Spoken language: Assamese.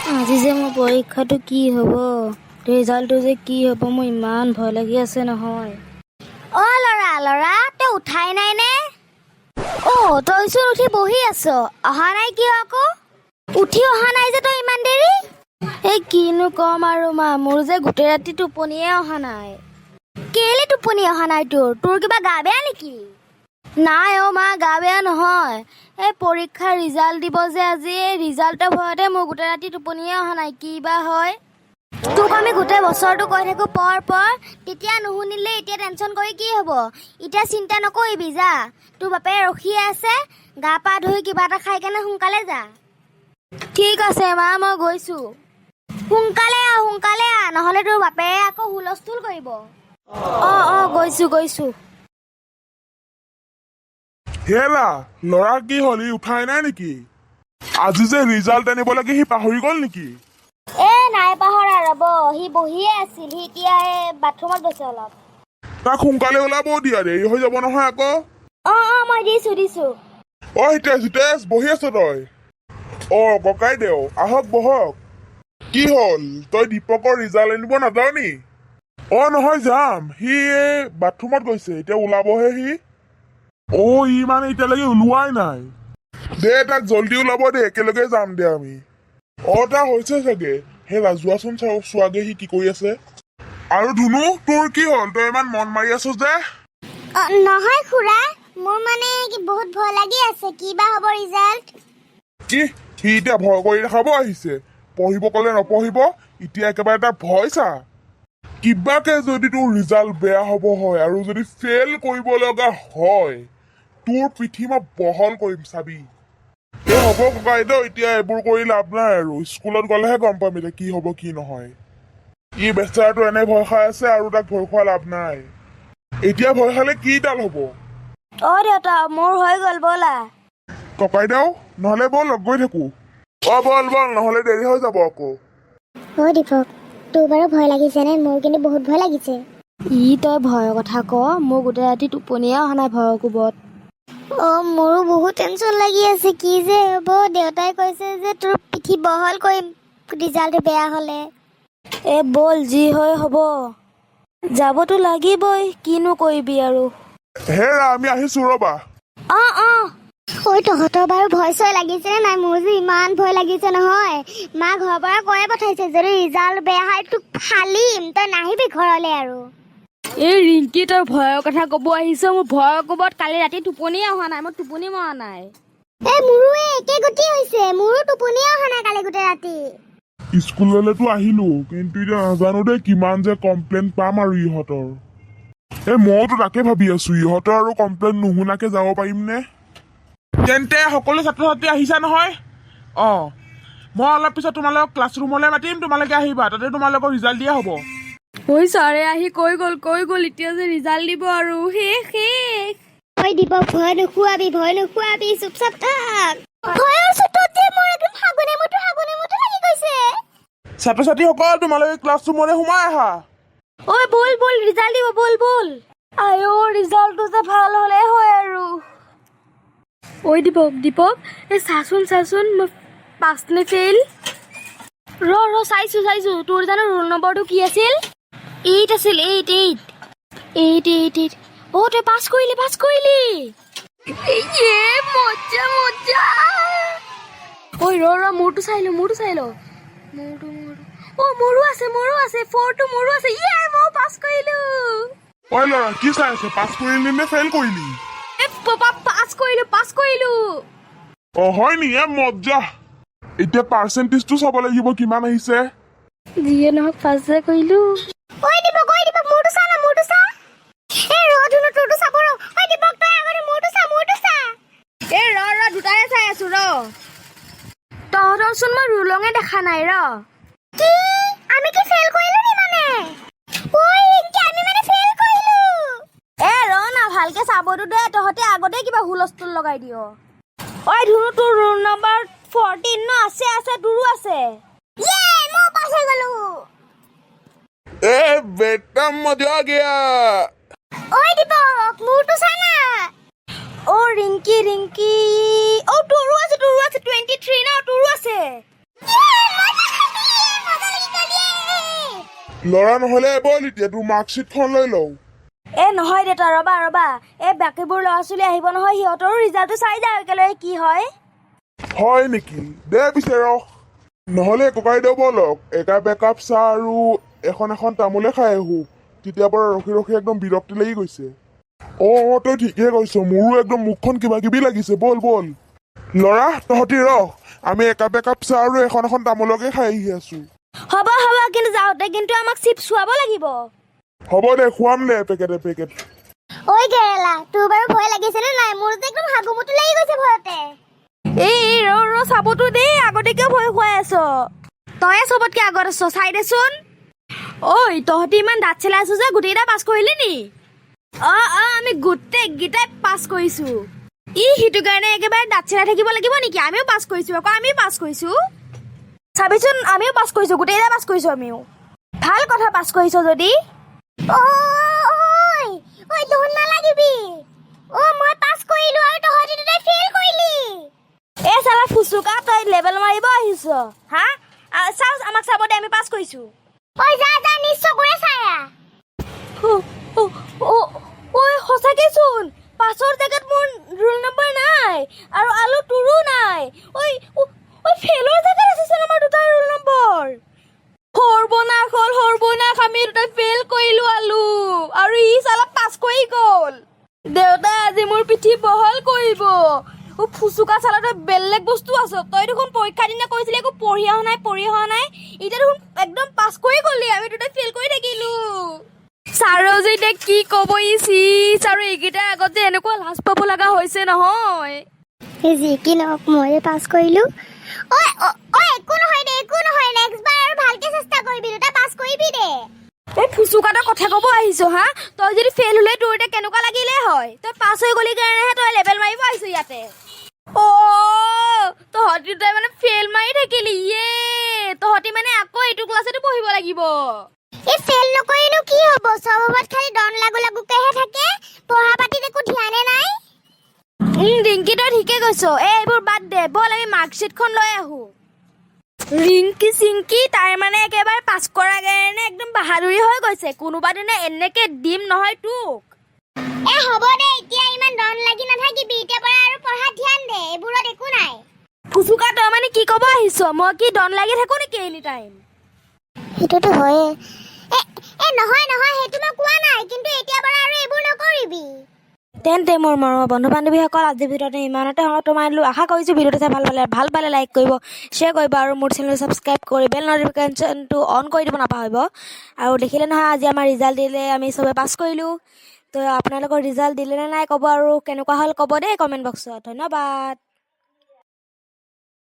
আজি যে মোৰ পৰীক্ষাটো কি হ'ব, ৰিজাল্টটো যে কি হ'ব, মোৰ ইমান ভয় লাগি আছে নহয়। অ' ল'ৰা তই উঠাই নাই নে? অ' তইচোন উঠি বহি আছ, অহা নাই কিয় আকৌ? উঠি অহা নাই যে তই ইমান দেৰি? এই কিনো কম আৰু মা, মোৰ যে গোটেই ৰাতি টোপনিয়ে অহা নাই। কেলে টোপনি অহা নাই তোৰ কিবা গা বেয়া নেকি? নাই অ' মা, গা বেয়া নহয়। এই পৰীক্ষাৰ ৰিজাল্ট দিব যে আজি, এই ৰিজাল্টৰ ভয়তে মোৰ গোটেই ৰাতি টোপনিয়ে অহা নাই, কি বা হয়। তোক আমি গোটেই বছৰটো কৈ থাকো পঢ়, তেতিয়া নুশুনিলে এতিয়া টেনচন কৰি কি হ'ব? এতিয়া চিন্তা নকৰিবি, যা তোৰ বাপে ৰখিয়ে আছে, গা পা ধুই কিবা এটা খাই কেনে সোনকালে যা। ঠিক আছে মা, মই গৈছোঁ। সোনকালে আহ, নহ'লে তোৰ বাপে আকৌ হুলস্থুল কৰিব। অ' গৈছোঁ। হেলা ল'ৰা কি হ'ল, ই উঠাই নাই নেকি? আজি যে ৰিজাল্ট আনিব লাগে, সি পাহৰি গ'ল নেকি? নাই পাহৰা, ৰ'ব, সি বহিয়ে আছিল, সি এতিয়া বাথৰুমত গৈছে অলপ। তাক সোনকালে ওলাব দিয়া, দেৰি হৈ যাব নহয় আকৌ। অ' মই দিছোঁ। অ' হিতেশ বহি আছ তই? অ' ককাই দেও, আহক বহক। কি হ'ল, তই দীপকৰ ৰিজাল্ট আনিব নাযাৱ নি? অ' নহয় যাম, সি বাথৰুমত গৈছে, এতিয়া ওলাবহে সি। অ' ই মানে এতিয়ালৈকে ওলোৱাই নাই। দে তাক জল্দি ওলাব দে, একেলগে যাম দে আমি। তাৰ হৈছে চাগে, হেলা যোৱাচোন চোৱাগে সি কি কৰি আছে। আৰু ধুনু, তোৰ কি হ'ল, তই ইমান মন মাৰি আছ যে? নহয় খুৰা, মোৰ মানে বহুত ভয় লাগি আছে, কি বা হ'ব ৰিজাল্ট। কি সি এতিয়া ভয় কৰি দেখাব আহিছে? পঢ়িব ক'লে নপঢ়িব, এতিয়া একেবাৰে তাৰ ভয় চা। কিবাকে যদি তোৰ ৰিজাল্ট বেয়া হ'ব হয় আৰু যদি ফেইল কৰিব লগা হয়, তোৰ পিঠি মই বহল কৰিম চাবি। হ'ব ককাইদেউ, এতিয়া এইবোৰ কৰি লাভ নাই আৰু, স্কুলত গ'লেহে গম পাম এতিয়া কি হ'ব কি নহয়। ই বেচাৰাটো এনে ভয় খাই আছে আৰু তাক ভয় খোৱা লাভ নাই। এতিয়া ভয় খালে কি ডাল হ'ব? অ' দেউতা, মোৰ হৈ গ'ল, ব'লা। ককাইদেউ, নহ'লে ব'ল লগ গৈ থাকো। ব'ল নহ'লে দেৰি হৈ যাব আকৌ। অ' দীপক, তোৰ বাৰু ভয় লাগিছে নে? মোৰ কিন্তু বহুত ভয় লাগিছে। তই ভয়ৰ কথা ক, মোৰ গোটেই ৰাতি টোপনিয়ে অহা নাই ভয়ৰ কোবত। মোৰো বহুত টেনচন লাগি আছে, কি যে হ'ব। দেউতাই কৈছে যে তোৰ পিঠি বহল কৰিম ৰিজাল্ট বেয়া হ'লে। ব'ল, যি হয় হ'ব, যাবতো লাগিবই, কিনো কৰিবি আৰু। হেৰা, আমি আহিছো ৰ'বা। ঐ তহঁতৰ বাৰু ভয় চয় লাগিছে নে নাই? মোৰ যে ইমান ভয় লাগিছে নহয়। মা ঘৰৰ পৰা কৈয়ে পঠাইছে, যদি ৰিজাল্ট বেয়া হয় তোক ফালিম, তই নাহিবি ঘৰলে আৰু। এই ৰিংকি, তই ভয়ৰ কথা ক'ব আহিছ? মোৰ ভয়ৰ কোবত কালি ৰাতি টোপনিয়ে অহা নাই, মই টোপনি মৰা নাই। মোৰো একে গতি হৈছে, মোৰো টোপনিয়ে অহা নাই কালি গোটেই ৰাতি। স্কুললেতো আহিলো, কিন্তু এতিয়া নাজানো দেই কিমান যে কমপ্লেইন পাম আৰু ইহঁতৰ। মইতো তাকে ভাবি আছো, ইহঁতৰ আৰু কমপ্লেইন নুশুনাকে যাব পাৰিম নে? তেন্তে সকলো ছাত্ৰ ছাত্ৰী আহিছা নহয়? মই অলপ পিছত তোমালোকক ক্লাছৰুমলৈ মাতিম, তোমালোকে আহিবা, তাতে তোমালোকৰ ৰিজাল্ট দিয়া হ'ব। ছাৰে আহি কৈ গ'ল, এতিয়া যে ৰিজাল্ট দিব আৰু শেষ। ঐ দীপক, ভয় নোখোৱাবি, চুপচাপ থাক। ভয়ৰ চোতত যে মোৰ একদম হাগুনে মুঠো লাগি গৈছে। ছাত্ৰ ছাত্ৰীসকল, তোমালোকে ক্লাছৰুমলৈ সোমাই আহা। ঐ ব'ল, ৰিজাল্ট দিব, ব'ল। ৰিজাল্টটো যে ভাল হ'লে হয় আৰু। ঐ দীপক, এই চাচোন, মই পাছ নে ফেইল? ৰ চাইছো, তোৰ জানো ৰোল নম্বৰটো কি আছিল? 8 আছিল, 8। তই পাছ কৰিলি। মজ্জা। ঐ ৰ মোৰটো চাই ল। মোৰো আছে, 4টো মোৰো আছে। মই পাছ কৰিলো। ঐ ল'ৰা, কি চাই আছে? পাছ কৰিলি নে ফেইল কৰিলি? পাছ কৰিলো। হয় নি? মজ্জা। এতিয়া পাৰ্চেন্টেজটো চাব লাগিব, কিমান আহিছে। যিয়ে নহওক পাছ যে কৰিলো। ঐ দীপক, মোৰটো চা। ৰ ধুনু, তোৰটো চাব ৰ। ঐ দীপক, তই আগতে মোৰটো চা। ৰ দুটাৰে চাই আছো ৰ। তহঁতৰচোন মই ৰোলঙে দেখা নাই ৰ। কি? আমি কি ফেইল কৰিলো নি মানে? ঐ ৰিংকি, আমি মানে ফেইল কৰিলো। ৰ না, ভালকে চাবতো দে, তহঁতে আগতে কিবা হুলস্থুল লগাই দিয়। ঐ ধুনু, তোৰ ৰোল নম্বৰ 14 ন? আছে, তোৰো আছে। মই পাছ হৈ গলো। বেটা মজা গয়া। ঐ দীপক, মোৰটো চা না। ৰিংকি, তোৰো আছে, 23 ন? তোৰো আছে। মই ল'ৰা নহ'লে ব'ল এতিয়া তোৰ মাৰ্কশ্বিটখন লৈ লওঁ। এ নহয় দেউতা, ৰ'বা ৰ'বা, এই বাকীবোৰ ল'ৰা ছোৱালী আহিব নহয়, সিহঁতৰো ৰিজাল্টটো চাই যাওঁ একেলগে কি হয়। হয় নেকি? দে পিছে ৰহ, নহ'লে ককাইদেউ ব'লক একাপ একাপ চাহ আৰু এখন তামোলে খাই আহোঁ। তেতিয়াৰ পৰা ৰখি ৰখি একদম বিৰক্তি লাগি গৈছে। তই ঠিকেই কৈছ, মোৰো একদম মুখখন কিবা কিবি লাগিছে। ব'ল ব'ল ল'ৰা, তহঁতি ৰহ, আমি একাপ একাপ চাহ আৰু এখন তামোলকে খাই আহি আছোঁ। হ'ব হ'ব, কিন্তু যাওঁতে কিন্তু আমাক চিপছ খুৱাব লাগিব। হ'ব দে, খুৱাম দে পেকেট পেকেট। ঐ কেৰেলা, তোৰ বাৰু ভয় লাগিছেনে নাই? মোৰ যে একদম হাগুমুটো লাগি গৈছে ভয়তে। এই ৰ চাবতো দেই, আগতে কিয় ভয় খুৱাই আছ? তয়ে চবতকে আগত আছ, চাই দেচোন। ঐ তহঁতি ইমান দাঁত চেলাই আছো যে, গোটেইকেইটা পাছ কৰিলি নি? আমি গোটেইকেইটাই পাছ কৰিছো। সিটো কাৰণে একেবাৰে দাঁত চেলাই থাকিব লাগিব নেকি? আমিও পাছ কৰিছো, আকৌ আমিও পাছ কৰিছো। চাবিচোন, আমিও পাছ কৰিছো, গোটেইকেইটা পাছ কৰিছো আমিও। ভাল কথা পাছ কৰিছ যদি। ঐ দৌৰ নালাগিবি। মই পাছ কৰিলো আৰু তহঁতি দুটাই ফেইল কৰিলি। এ চালা ফুচুকা, তই লেবেল মাৰিব আহিছ হা? চাও, আমাক চাব দে, আমি পাছ কৰিছো। ঐ যা যা, নিজ চকুৰে চাই আহ। ঐ সঁচাকে চোন, পাছৰ জেগাত মোৰ ৰোল নম্বৰ নাই আৰু আলু তোৰো নাই। ঐ ফেলৰ জেগাত আছে চোন আমাৰ দুটাৰ ৰোল নম্বৰ। সৰ্বনাশ হ'ল, সৰ্বনাশ, আমি দুটাই ফেইল কৰিলো আলু, আৰু ই চালা পাছ কৰি গ'ল। দেউতাই আজি মোৰ পিঠি বহল কৰিব। ফুচুকা চালা, তই বেলেগ বস্তু আছ। তই দেখোন পৰীক্ষা দিনা কৈছিলি একো পঢ়ি অহা নাই, এতিয়া দেখোন একদম পাছ কৰি গ'লি, আমি দুটাই ফেইল কৰি থাকিলো। ছাৰো যে এতিয়া কি ক'ব, আৰু এইকেইটাৰ আগত যে এনেকুৱা লাজ পাব লগা হৈছে নহয়। যি কি নহওক, মই পাছ কৰিলো। একো নহয় দে, একো নহয়, নেক্সট বাৰ আৰু ভালকে চেষ্টা কৰিবি, দুটা পাছ কৰিবি দে। এই ফুচুকাটোৰ কথা ক'ব আহিছ হা? তই যদি ফেইল হ'লে তোৰ এতিয়া কেনেকুৱা লাগিলে হয়? তই পাছ হৈ গ'লি কাৰণেহে তই লেবেল মাৰিব আহিছ ইয়াতে। তহঁতি দুটাই মানে ফেইল মাৰি থাকিলি। তহঁতি মানে আকৌ এইটো ক্লাছতে পঢ়িব লাগিব। এই ফেইল নকৰিনো কি হ'ব? স্বভাৱত খালি ডন লাগুকেহে থাকে, পঢ়া পাতিত একো ধ্যানে নাই। ৰিংকি, তই ঠিকে কৈছ। এইবোৰ বাদ দে, ব'ল আমি মাৰ্কশ্বিটখন লৈ আহো। ৰিংকি চিংকি তাই মানে একেবাৰে পাছ কৰাৰ কাৰণে একদম বাহাদুৰি হৈ গৈছে। কোনোবা দিনা এনেকে দিম নহয় তোক। হ'ব দে, এতিয়া ইমান ডন লাগি নাথাকিবি, এতিয়া পৰা আৰু পঢ়াত ধ্যান দে, এইবোৰত একো নাই। ফুচুকা, তই মানে কি ক'ব আহিছ? মই কি ডন লাগি থাকো নেকি এনি টাইম? সেইটোতো হয়ে। নহয় সেইটো মই কোৱা নাই, কিন্তু এতিয়া পৰা আৰু এইবোৰ নকৰিবি। তেন্তে মোৰ মৰমৰ বন্ধু বান্ধৱীসকল, আজিৰ ভিডিঅ'টো ইমানতে তোমালোক আশা কৰিছোঁ ভিডিঅ'টো চাই ভাল পালে লাইক কৰিব, শ্বেয়াৰ কৰিব আৰু মোৰ চেনেলটো ছাবস্ক্ৰাইব কৰি বেল নটিফিকেশ্যনটো অন কৰি দিব নাপাহৰিব। আৰু দেখিলে নহয় আজি আমাৰ ৰিজাল্ট দিলে, আমি চবে পাছ কৰিলোঁ। তো আপোনালোকৰ ৰিজাল্ট দিলে নে নাই ক'ব, আৰু কেনেকুৱা হ'ল ক'ব দেই কমেণ্ট বক্সত। ধন্যবাদ।